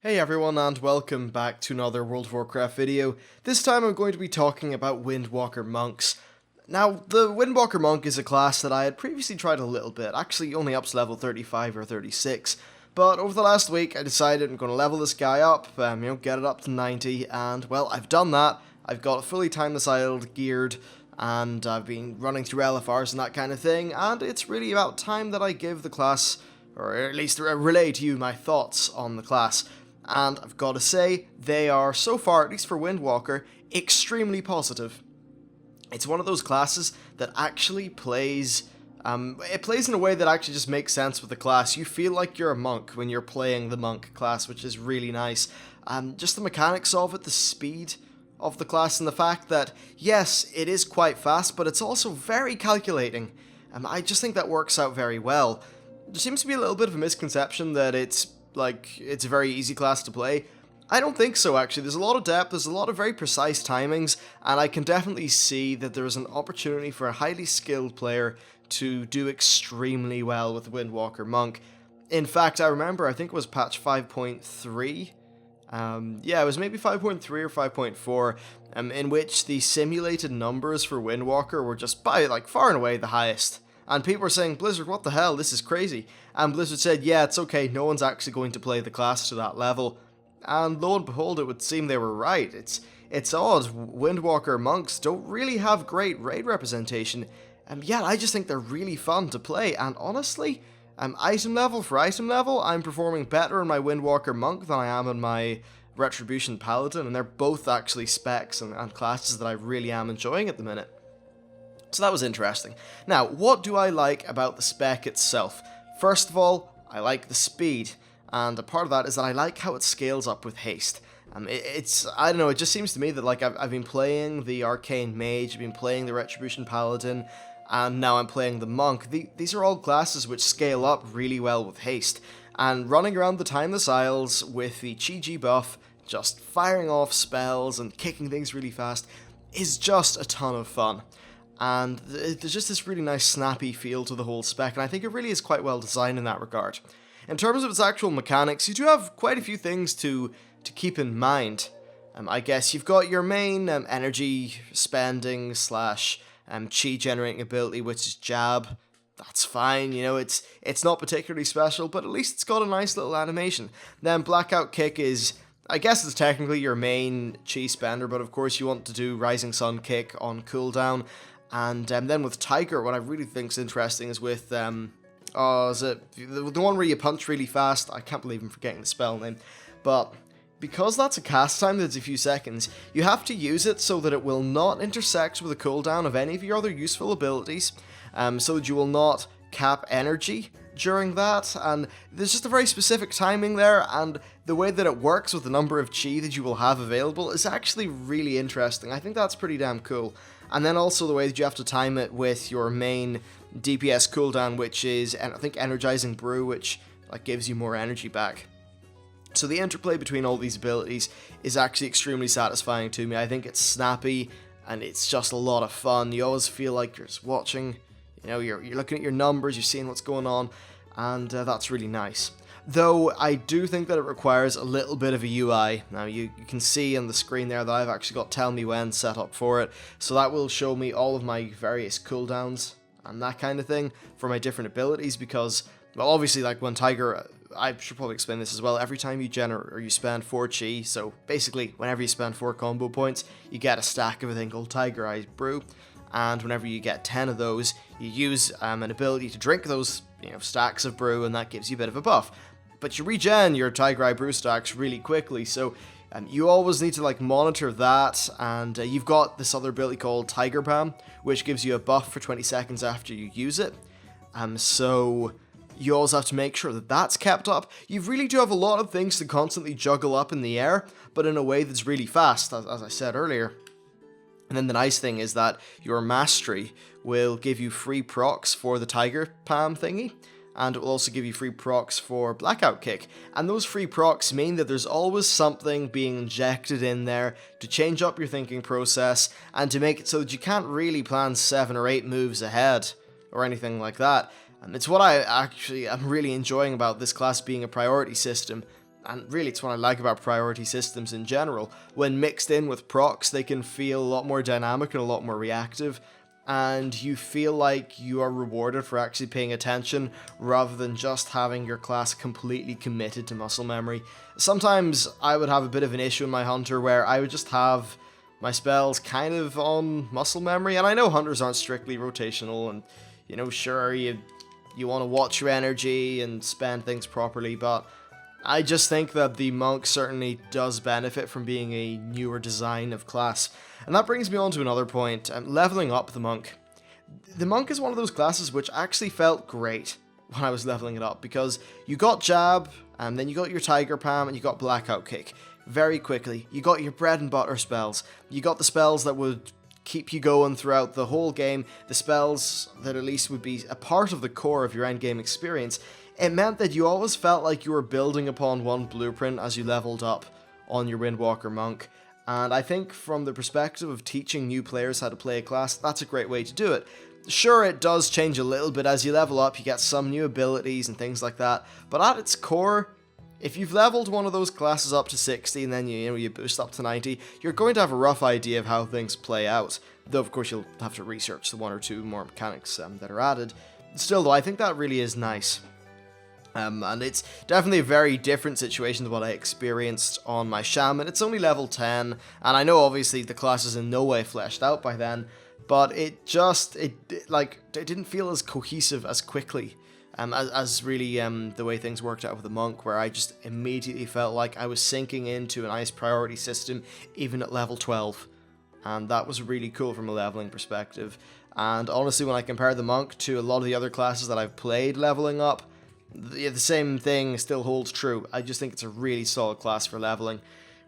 Hey everyone, and welcome back to another World of Warcraft video. This time I'm going to be talking about Windwalker Monks. Now, the Windwalker Monk is a class that I had previously tried a little bit, actually only up to level 35 or 36, but over the last week I decided I'm going to level this guy up, get it up to 90, and well, I've done that. I've got it fully time asyled, geared, and I've been running through LFRs and that kind of thing, and it's really about time that I give the class, or at least relay to you my thoughts on the class. And I've got to say, they are, so far, at least for Windwalker, extremely positive. It's one of those classes that actually plays, it plays in a way that actually just makes sense with the class. You feel like you're a monk when you're playing the monk class, which is really nice. Just the mechanics of it, the speed of the class, and the fact that, yes, it is quite fast, but it's also very calculating. I just think that works out very well. There seems to be a little bit of a misconception that it's a very easy class to play. I don't think so, actually. There's a lot of depth, there's a lot of very precise timings, and I can definitely see that there is an opportunity for a highly skilled player to do extremely well with Windwalker Monk. In fact, I remember, I think it was patch 5.3, it was maybe 5.3 or 5.4, in which the simulated numbers for Windwalker were just by, far and away the highest. And people were saying, Blizzard, what the hell, this is crazy. And Blizzard said, yeah, it's okay, no one's actually going to play the class to that level. And lo and behold, it would seem they were right. It's odd, Windwalker monks don't really have great raid representation, yet I just think they're really fun to play. And honestly, item level for item level, I'm performing better in my Windwalker monk than I am in my Retribution Paladin, and they're both actually specs and classes that I really am enjoying at the minute. So that was interesting. Now, what do I like about the spec itself? First of all, I like the speed, and a part of that is that I like how it scales up with haste. I don't know, it just seems to me that I've been playing the Arcane Mage, I've been playing the Retribution Paladin, and now I'm playing the Monk. These are all classes which scale up really well with haste, and running around the Timeless Isles with the Chi buff, just firing off spells and kicking things really fast, is just a ton of fun. And there's just this really nice snappy feel to the whole spec, and I think it really is quite well designed in that regard. In terms of its actual mechanics, you do have quite a few things to keep in mind. I guess you've got your main energy spending slash chi generating ability, which is Jab. That's fine, it's not particularly special, but at least it's got a nice little animation. Then Blackout Kick is, I guess it's technically your main chi spender, but of course you want to do Rising Sun Kick on cooldown. And then with Tiger, what I really think is interesting is with, is it the one where you punch really fast? I can't believe I'm forgetting the spell name. But because that's a cast time that's a few seconds, you have to use it so that it will not intersect with the cooldown of any of your other useful abilities, so that you will not cap energy during that, and there's just a very specific timing there, and the way that it works with the number of chi that you will have available is actually really interesting. I think that's pretty damn cool. And then also the way that you have to time it with your main DPS cooldown, which is, I think, Energizing Brew, which gives you more energy back. So the interplay between all these abilities is actually extremely satisfying to me. I think it's snappy, and it's just a lot of fun. You always feel like you're just watching, you're looking at your numbers, you're seeing what's going on, and that's really nice. Though I do think that it requires a little bit of a UI. Now you can see on the screen there that I've actually got Tell Me When set up for it, so that will show me all of my various cooldowns and that kind of thing for my different abilities, because, well, obviously when Tiger, I should probably explain this as well, every time you generate or you spend 4 chi, so basically whenever you spend 4 combo points, you get a stack of a thing called Tiger Eye Brew, and whenever you get 10 of those, you use an ability to drink those stacks of brew, and that gives you a bit of a buff. But you regen your Tiger Eye Brew stacks really quickly, so you always need to monitor that, and you've got this other ability called Tiger Palm, which gives you a buff for 20 seconds after you use it, so you always have to make sure that that's kept up. You really do have a lot of things to constantly juggle up in the air, but in a way that's really fast, as I said earlier. And then the nice thing is that your Mastery will give you free procs for the Tiger Palm thingy, and it will also give you free procs for Blackout Kick. And those free procs mean that there's always something being injected in there to change up your thinking process, and to make it so that you can't really plan 7 or 8 moves ahead, or anything like that. And it's what I actually am really enjoying about this class being a priority system. and really it's what I like about priority systems in general. When mixed in with procs, they can feel a lot more dynamic and a lot more reactive, and you feel like you are rewarded for actually paying attention rather than just having your class completely committed to muscle memory. Sometimes I would have a bit of an issue in my hunter where I would just have my spells kind of on muscle memory, and I know hunters aren't strictly rotational, and you know, sure, you want to watch your energy and spend things properly, but I just think that the monk certainly does benefit from being a newer design of class. And that brings me on to another point, leveling up the monk. The monk is one of those classes which actually felt great when I was leveling it up, because you got jab, and then you got your tiger palm, and you got blackout kick very quickly. You got your bread and butter spells. You got the spells that would keep you going throughout the whole game, the spells that at least would be a part of the core of your endgame experience. It meant that you always felt like you were building upon one blueprint as you leveled up on your Windwalker Monk, and I think from the perspective of teaching new players how to play a class, that's a great way to do it. Sure, it does change a little bit as you level up, you get some new abilities and things like that, but at its core, if you've leveled one of those classes up to 60 and then you boost up to 90, you're going to have a rough idea of how things play out. Though of course you'll have to research the one or two more mechanics that are added. Still though, I think that really is nice. And it's definitely a very different situation than what I experienced on my Shaman. It's only level 10, and I know obviously the class is in no way fleshed out by then, but it didn't feel as cohesive as quickly as really the way things worked out with the monk, where I just immediately felt like I was sinking into a nice priority system even at level 12, and that was really cool from a leveling perspective. And honestly, when I compare the monk to a lot of the other classes that I've played leveling up, the same thing still holds true. I just think it's a really solid class for leveling,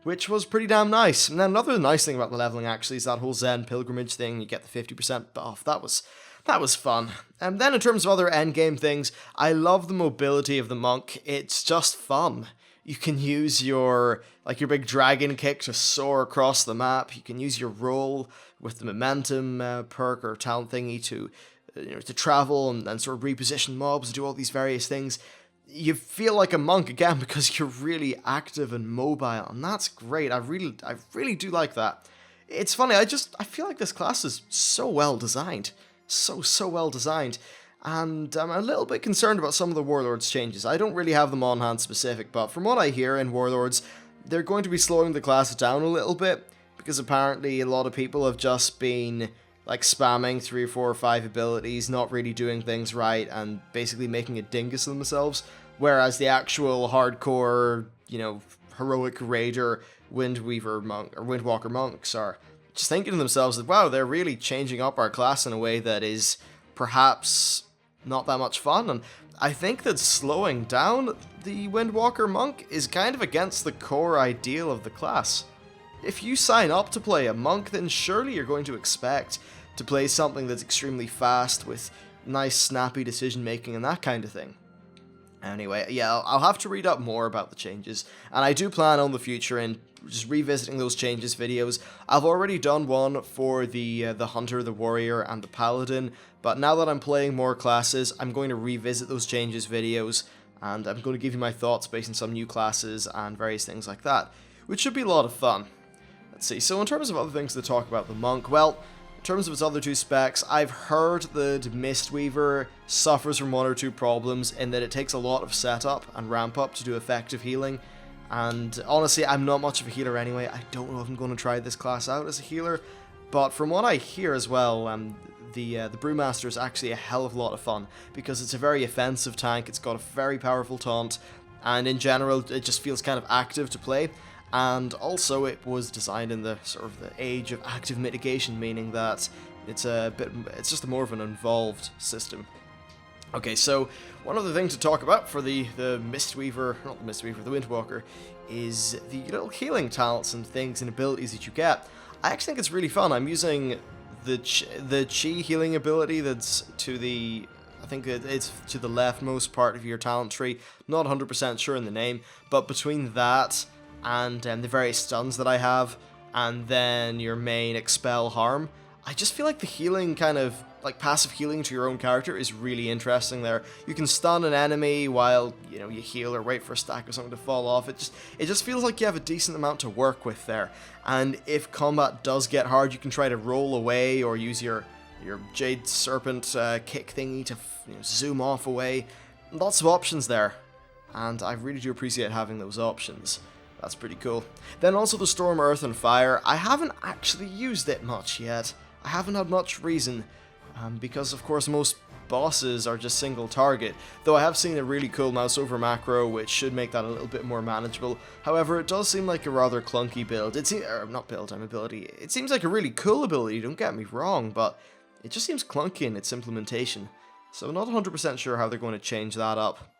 which was pretty damn nice. And then another nice thing about the leveling actually is that whole Zen pilgrimage thing. You get the 50% buff. That was fun. And then in terms of other endgame things, I love the mobility of the monk. It's just fun. You can use your big dragon kick to soar across the map. You can use your roll with the momentum perk or talent thingy to travel and sort of reposition mobs and do all these various things. You feel like a monk again because you're really active and mobile, and that's great. I really do like that. It's funny, I feel like this class is so well designed. So well designed. And I'm a little bit concerned about some of the Warlords changes. I don't really have them on hand specific, but from what I hear in Warlords, they're going to be slowing the class down a little bit, because apparently a lot of people have just been spamming 3 or 4 or 5 abilities, not really doing things right, and basically making a dingus of themselves, whereas the actual hardcore, heroic raider Windweaver monk or Windwalker monks are just thinking to themselves that, wow, they're really changing up our class in a way that is perhaps not that much fun. And I think that slowing down the Windwalker monk is kind of against the core ideal of the class. If you sign up to play a monk, then surely you're going to expect to play something that's extremely fast with nice snappy decision making and that kind of thing. Anyway, yeah, I'll have to read up more about the changes, and I do plan on the future in just revisiting those changes videos. I've already done one for the Hunter, the Warrior, and the Paladin, but now that I'm playing more classes, I'm going to revisit those changes videos, and I'm going to give you my thoughts based on some new classes and various things like that, which should be a lot of fun. Let's see, so in terms of other things to talk about the monk, well, in terms of its other 2 specs, I've heard that Mistweaver suffers from 1 or 2 problems in that it takes a lot of setup and ramp up to do effective healing, and honestly, I'm not much of a healer anyway. I don't know if I'm going to try this class out as a healer, but from what I hear as well, the Brewmaster is actually a hell of a lot of fun, because it's a very offensive tank, it's got a very powerful taunt, and in general, it just feels kind of active to play. And also it was designed in the sort of the age of active mitigation, meaning that it's just more of an involved system. Okay, so one other thing to talk about for the Windwalker, is the little healing talents and things and abilities that you get. I actually think it's really fun. I'm using the Chi healing ability that's to the, I think it's to the leftmost part of your talent tree. Not 100% sure in the name, but between that and the various stuns that I have, and then your main expel harm, I just feel like the healing kind of, like passive healing to your own character is really interesting there. You can stun an enemy while, you know, you heal or wait for a stack or something to fall off. It just feels like you have a decent amount to work with there. And if combat does get hard, you can try to roll away or use your Jade Serpent kick thingy to zoom off away. Lots of options there. And I really do appreciate having those options. That's pretty cool. Then also the Storm, Earth, and Fire. I haven't actually used it much yet. I haven't had much reason, because of course most bosses are just single target, though I have seen a really cool mouse over macro which should make that a little bit more manageable. However, it does seem like a rather clunky build. Ability. It seems like a really cool ability, don't get me wrong, but it just seems clunky in its implementation. So I'm not 100% sure how they're going to change that up.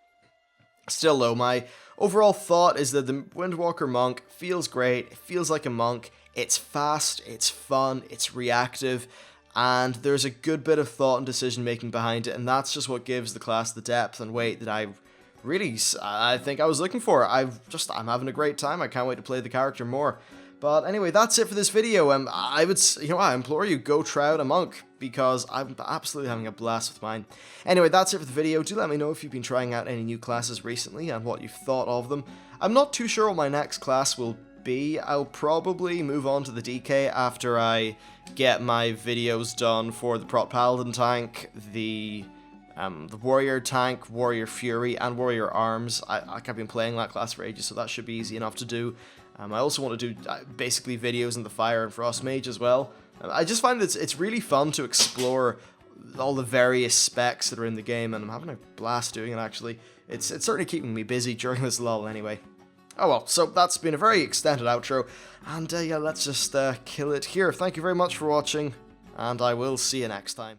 Still though, my overall thought is that the Windwalker Monk feels great, it feels like a monk, it's fast, it's fun, it's reactive, and there's a good bit of thought and decision making behind it, and that's just what gives the class the depth and weight that I think I was looking for. I'm having a great time, I can't wait to play the character more. But anyway, that's it for this video. I implore you, go try out a monk, because I'm absolutely having a blast with mine. Anyway, that's it for the video. Do let me know if you've been trying out any new classes recently and what you've thought of them. I'm not too sure what my next class will be. I'll probably move on to the DK after I get my videos done for the Prot Paladin tank, the Warrior tank, Warrior Fury, and Warrior Arms. I've been playing that class for ages, so that should be easy enough to do. I also want to do basically videos in the Fire and Frost Mage as well. I just find that it's really fun to explore all the various specs that are in the game, and I'm having a blast doing it actually. It's certainly keeping me busy during this lull anyway. Oh well, so that's been a very extended outro, and yeah, let's just kill it here. Thank you very much for watching, and I will see you next time.